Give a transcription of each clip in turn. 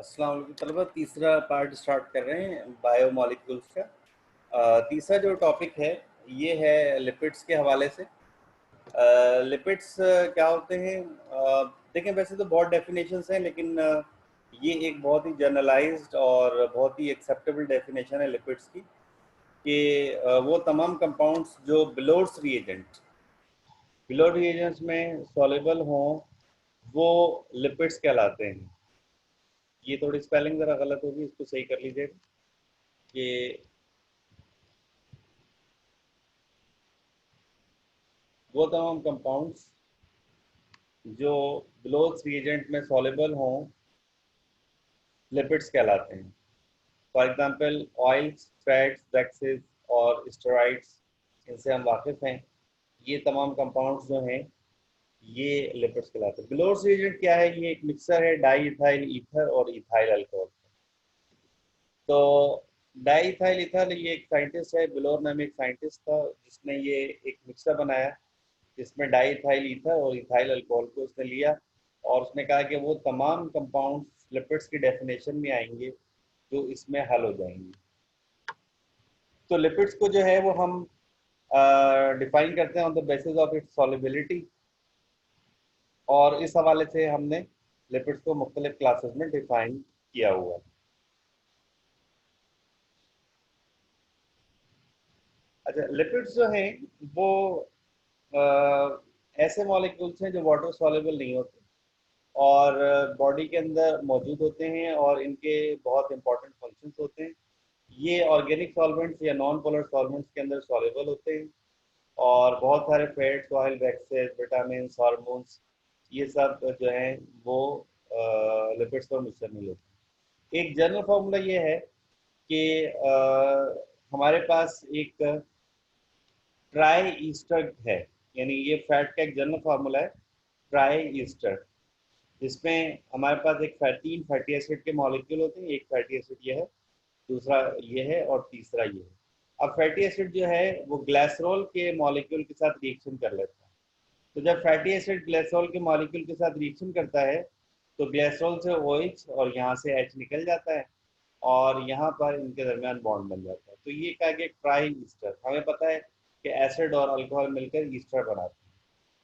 अस्सलाम वालेकुम तलबा। तीसरा पार्ट स्टार्ट कर रहे हैं बायोमोलिक्यूल्स का। तीसरा जो टॉपिक है ये है लिपिड्स के हवाले से। लिपिड्स क्या होते हैं? देखें, वैसे तो बहुत डेफिनेशंस हैं, लेकिन ये एक बहुत ही जनरलाइज्ड और बहुत ही एक्सेप्टेबल डेफिनेशन है लिपिड्स की कि वो तमाम कंपाउंड्स जो बिलो रिएजेंट्स में सॉल्युबल हों वो लिपिड्स कहलाते हैं। ये थोड़ी स्पेलिंग ज़रा गलत होगी, इसको सही कर लीजिएगा कि वो तमाम कंपाउंड्स जो ग्लोथ रिएजेंट में सॉल्युबल हों लिपिड्स कहलाते हैं। For example oils, fats, waxes और स्टेरॉइड्स, इनसे हम वाकिफ़ हैं। ये तमाम कंपाउंड्स जो हैं ये लिपिड्स कहलाते हैं। ग्लोथ रिएजेंट क्या है? ये एक मिक्सर है डाई इथाइल ईथर और इथाइल अल्कोहल। तो डाई इथाइल ईथर, ये एक साइंटिस्ट है, बिलोर नाम एक साइंटिस्ट था जिसने ये एक मिक्सर बनाया जिसमें डाई इथाइल ईथर और इथाइल अल्कोहल को उसने लिया और उसने कहा कि वो तमाम कंपाउंड लिपिड्स की डेफिनेशन में आएंगे जो इसमें हल हो जाएंगे। तो लिपिड्स को जो है वो हम डिफाइन करते हैं on the basis of its solubility, और इस हवाले से हमने लिपिड्स को मुख्तलिफ क्लासेस में डिफाइन किया हुआ है। अच्छा, लिपिड्स जो हैं वो ऐसे मॉलिक्यूल्स हैं जो वाटर सॉल्युबल नहीं होते और बॉडी के अंदर मौजूद होते हैं और इनके बहुत इंपॉर्टेंट फंक्शंस होते हैं। ये ऑर्गेनिक सॉल्वेंट्स या नॉन पोलर सॉल्वेंट्स के अंदर सॉल्युबल होते हैं और बहुत सारे fats, oil, waxes, vitamin, hormones, ये सब जो हैं वो लिपिड्स पर मुश्तमिल होते हैं। एक जनरल फार्मूला ये है कि हमारे पास एक ट्राई ईस्टर है, यानी ये फैट का एक जनरल फार्मूला है, ट्राई ईस्टर, जिसमें हमारे पास तीन फैटी एसिड के मॉलिक्यूल होते हैं। एक फैटी एसिड ये है, दूसरा ये है और तीसरा ये है। अब फैटी एसिड जो है वो ग्लाइसरॉल के मॉलिक्यूल के साथ रिएक्शन कर लेता है। तो जब फैटी एसिड ग्लाइसरॉल के मॉलिक्यूल के साथ रिएक्शन करता है तो ग्लाइसरॉल से OH और यहाँ से H निकल जाता है और यहाँ पर इनके दरमियान बॉन्ड बन जाता है। तो ये कहा गया ट्राई ईस्टर। हमें पता है कि एसिड और अल्कोहल मिलकर ईस्टर बनाते हैं।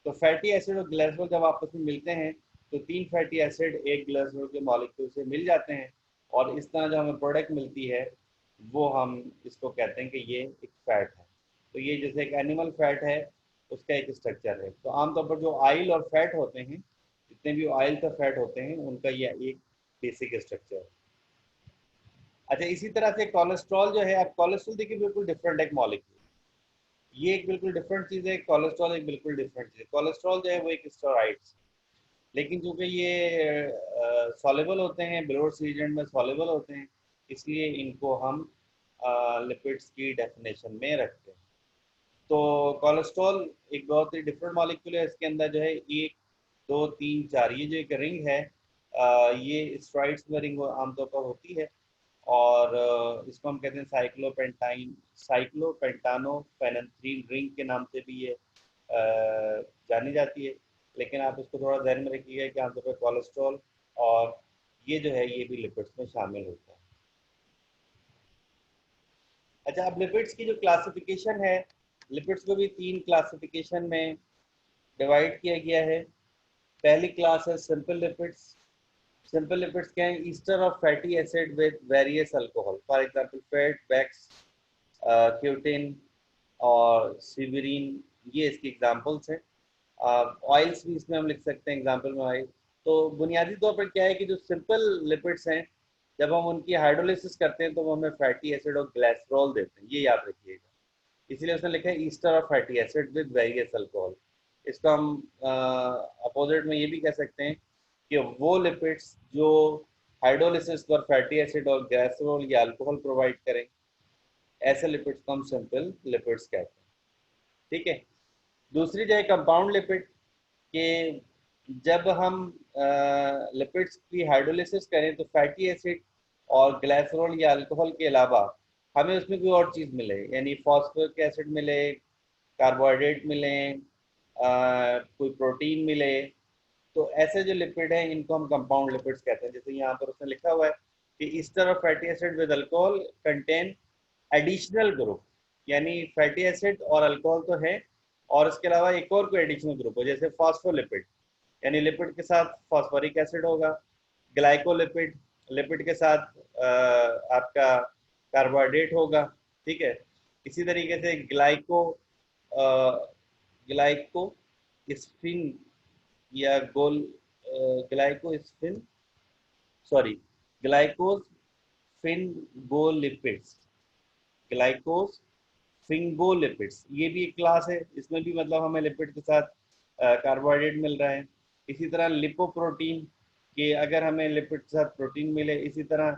तो फैटी एसिड और ग्लाइसरॉल जब आपस में मिलते हैं तो तीन फैटी एसिड एक ग्लाइसरॉल के मॉलिक्यूल से मिल जाते हैं और इस तरह जो हमें प्रोडक्ट मिलती है वो हम इसको कहते हैं कि ये एक फैट है। तो ये जैसे एक एनिमल फैट है उसका एक स्ट्रक्चर है। तो आमतौर पर जो ऑयल और फैट होते हैं, जितने भी ऑयल का फैट होते हैं, उनका ये एक बेसिक स्ट्रक्चर है। अच्छा, इसी तरह से कोलेस्ट्रॉल जो है, अब कोलेस्ट्रॉल देखिए बिल्कुल डिफरेंट एक मॉलिक्यूल, ये एक बिल्कुल डिफरेंट चीज़ है। कोलेस्ट्रॉल एक बिल्कुल डिफरेंट चीज़ है। कोलेस्ट्रॉल जो है वो एक स्टेरॉइड्स, लेकिन चूंकि ये सॉल्युबल होते हैं, बिलोस रीजन में सॉल्युबल होते हैं, इसलिए इनको हम लिपिड्स की डेफिनेशन में रखते हैं। तो कोलेस्ट्रॉल एक बहुत ही डिफरेंट मॉलिक्यूल है। इसके अंदर जो है एक, दो, तीन, चार, ये जो एक रिंग है, ये स्ट्राइड्स में रिंग आमतौर पर होती है और इसको हम कहते हैं साइक्लोपेंटानोफेनेंथ्रीन रिंग के नाम से भी ये जानी जाती है। लेकिन आप इसको थोड़ा ध्यान में रखिएगा कि आमतौर पर कोलेस्ट्रॉल और ये जो है ये भी लिपिड्स में शामिल होता है। अच्छा, अब लिपिड्स की जो क्लासिफिकेशन है, लिपिड्स को भी तीन क्लासिफिकेशन में डिवाइड किया गया है। पहली क्लास है सिंपल लिपिड्स। सिंपल लिपिड्स क्या है? Ester of fatty acid with various alcohol, for example fat, wax, cutin और सिवरीन, ये इसकी एग्जांपल्स हैं। ऑयल्स भी इसमें हम लिख सकते हैं एग्जांपल में ऑयल। तो बुनियादी तौर पर क्या है कि जो सिंपल लिपिड्स हैं, जब हम उनकी हाइड्रोलिसिस करते हैं तो वो हमें फैटी एसिड और ग्लाइसरॉल देते हैं, ये याद रखिएगा। इसलिए उसने लिखा है ester of fatty acid with various alcohol. इसको हम अपोजिट में ये भी कह सकते हैं कि वो लिपिड्स जो हाइड्रोलिसिस पर फैटी एसिड और ग्लाइसरॉल या अल्कोहल प्रोवाइड करें, ऐसे लिपिड्स को हम सिंपल लिपिड्स कहते हैं। ठीक है। दूसरी जो है कंपाउंड लिपिड, कि जब हम लिपिड्स की हाइड्रोलिसिस करें तो फैटी एसिड और ग्लाइसरॉल या अल्कोहल के अलावा हमें उसमें कोई और चीज़ मिले, यानी फॉस्फोरिक एसिड मिले, कार्बोहाइड्रेट मिले, कोई प्रोटीन मिले, तो ऐसे जो लिपिड हैं इनको हम कंपाउंड लिपिड्स कहते हैं। जैसे यहाँ पर उसने लिखा हुआ है कि ester of fatty acid with alcohol contain additional group, यानी फैटी एसिड और अल्कोहल तो है और इसके अलावा एक और कोई एडिशनल ग्रुप हो, जैसे फॉस्फोलिपिड, यानी लिपिड के साथ फॉस्फोरिक एसिड होगा। ग्लाइकोलिपिड, लिपिड के साथ आपका कार्बोहाइड्रेट होगा, ठीक है। इसी तरीके से ग्लाइको स्फिन या गोल ग्लाइको स्फिन सॉरी ग्लाइकोस फिंगोलिपिड्स, ग्लाइकोस फिंगोलिपिड्स, ये भी एक क्लास है। इसमें भी मतलब हमें लिपिड के साथ कार्बोहाइड्रेट मिल रहा है। इसी तरह लिपोप्रोटीन के अगर हमें लिपिड के साथ प्रोटीन मिले, इसी तरह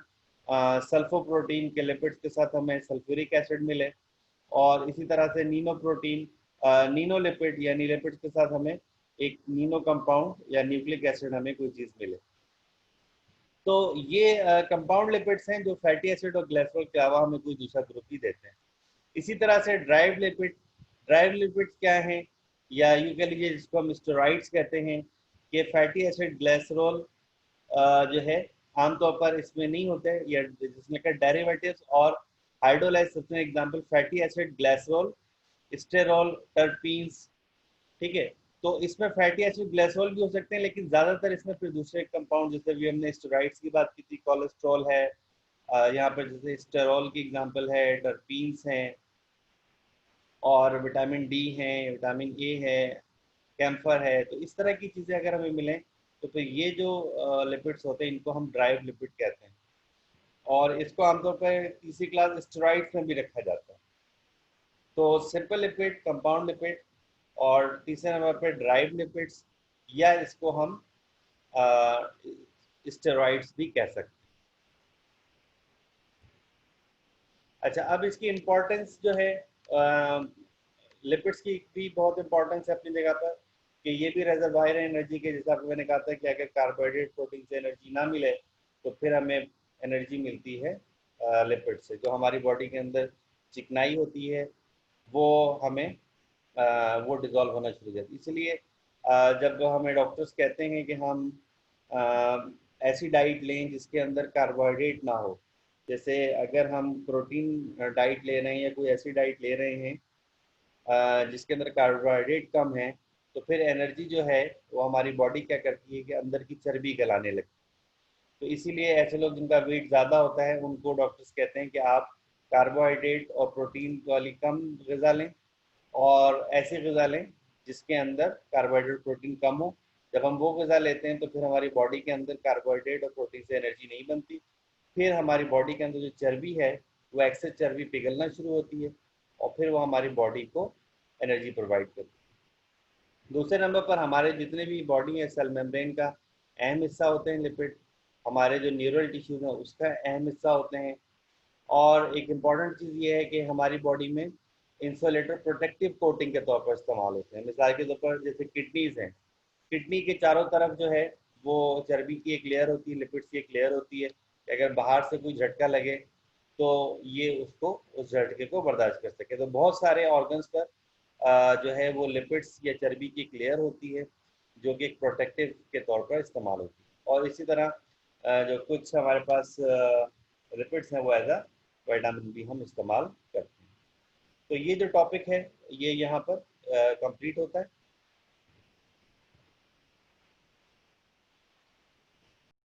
सल्फोप्रोटीन के लिपिड के साथ हमें सल्फ्यूरिक एसिड मिले, और इसी तरह से नीनोप्रोटीन नीनोलिपिड यानी लिपिड के साथ हमें एक नीनो कंपाउंड या न्यूक्लिक एसिड हमें कोई चीज़ मिले। तो ये कंपाउंड लिपिड्स हैं जो फैटी एसिड और ग्लिसरॉल के अलावा हमें कोई दूसरा ग्रुप ही देते हैं। इसी तरह से ड्राइव लिपिड क्या है, या यूं कह लीजिए जिसको हम स्टेरॉइड्स कहते हैं, कि फैटी एसिड ग्लिसरॉल जो है आमतौर पर इसमें नहीं होते, या जिसमें का डेरिवेटिव्स और हाइड्रोलाइज सबसे example fatty acid glycerol sterol terpenes, ठीक है। तो इसमें फैटी एसिड ग्लिसरॉल भी हो सकते हैं, लेकिन ज्यादातर इसमें फिर दूसरे कंपाउंड, जैसे भी हमने स्टेरॉइड्स की बात की थी, कोलेस्ट्रॉल है, यहाँ पर जैसे स्टेरॉल की एग्जांपल है, टर्पीन्स हैं, और विटामिन डी है, विटामिन ए है, कैम्फर है। तो इस तरह की चीज़ें अगर हमें मिलें तो फिर ये जो लिपिड्स होते हैं इनको हम ड्राइव लिपिड कहते हैं, और इसको आमतौर पर तीसरी क्लास स्टेरॉइड्स में भी रखा जाता है। तो सिंपल लिपिड, कंपाउंड लिपिड, और तीसरे नंबर पर ड्राइव लिपिड्स, या इसको हम स्टेरॉइड्स भी कह सकते हैं। अच्छा, अब इसकी इम्पोर्टेंस जो है, लिपिड्स की भी बहुत इंपॉर्टेंस है अपनी जगह पर, कि ये भी रिजर्वायर है एनर्जी के। जैसा आपको मैंने कहा था कि अगर कार्बोहाइड्रेट प्रोटीन से एनर्जी ना मिले तो फिर हमें एनर्जी मिलती है लिपिड से। जो हमारी बॉडी के अंदर चिकनाई होती है वो हमें वो डिजॉल्व होना शुरू हो जाती है। इसलिए जब हमें डॉक्टर्स कहते हैं कि हम ऐसी डाइट लें जिसके अंदर कार्बोहाइड्रेट ना हो, जैसे अगर हम प्रोटीन डाइट ले रहे हैं या कोई ऐसी डाइट ले रहे हैं जिसके अंदर कार्बोहाइड्रेट कम है, तो फिर एनर्जी जो है वो हमारी बॉडी क्या करती है कि अंदर की चर्बी गलाने लगती है। तो इसीलिए ऐसे लोग जिनका वेट ज़्यादा होता है उनको डॉक्टर्स कहते हैं कि आप कार्बोहाइड्रेट और प्रोटीन वाली कम गज़ा लें, और ऐसी गज़ा लें जिसके अंदर कार्बोहाइड्रेट प्रोटीन कम हो। जब हम वो गज़ा लेते हैं तो फिर हमारी बॉडी के अंदर कार्बोहाइड्रेट और प्रोटीन से एनर्जी नहीं बनती, फिर हमारी बॉडी के अंदर जो चर्बी है वो एक्सेस चर्बी पिघलना शुरू होती है, और फिर वो हमारी बॉडी को एनर्जी प्रोवाइड करती है। दूसरे नंबर पर हमारे जितने भी बॉडी है, सेल मेम्ब्रेन का अहम हिस्सा होते हैं लिपिड, हमारे जो न्यूरल टिश्यूज हैं उसका अहम हिस्सा होते हैं। और एक इम्पॉर्टेंट चीज़ ये है कि हमारी बॉडी में इंसुलेटर प्रोटेक्टिव कोटिंग के तौर पर इस्तेमाल होते हैं। मिसाल के तौर पर जैसे किडनीज हैं, किडनी के चारों तरफ जो है वो चर्बी की एक लेयर होती है, लिपिड्स की एक लेयर होती है, कि अगर बाहर से कोई झटका लगे तो ये उसको उस झटके को बर्दाश्त कर सके। तो बहुत सारे ऑर्गन्स पर जो है वो लिपिड्स या चर्बी की एक लेयर होती है जो कि एक प्रोटेक्टिव के तौर पर इस्तेमाल होती है। और इसी तरह जो कुछ हमारे पास लिपिड्स हैं वो एज अ विटामिन भी हम इस्तेमाल करते हैं। तो ये जो टॉपिक है ये यहाँ पर कंप्लीट होता है।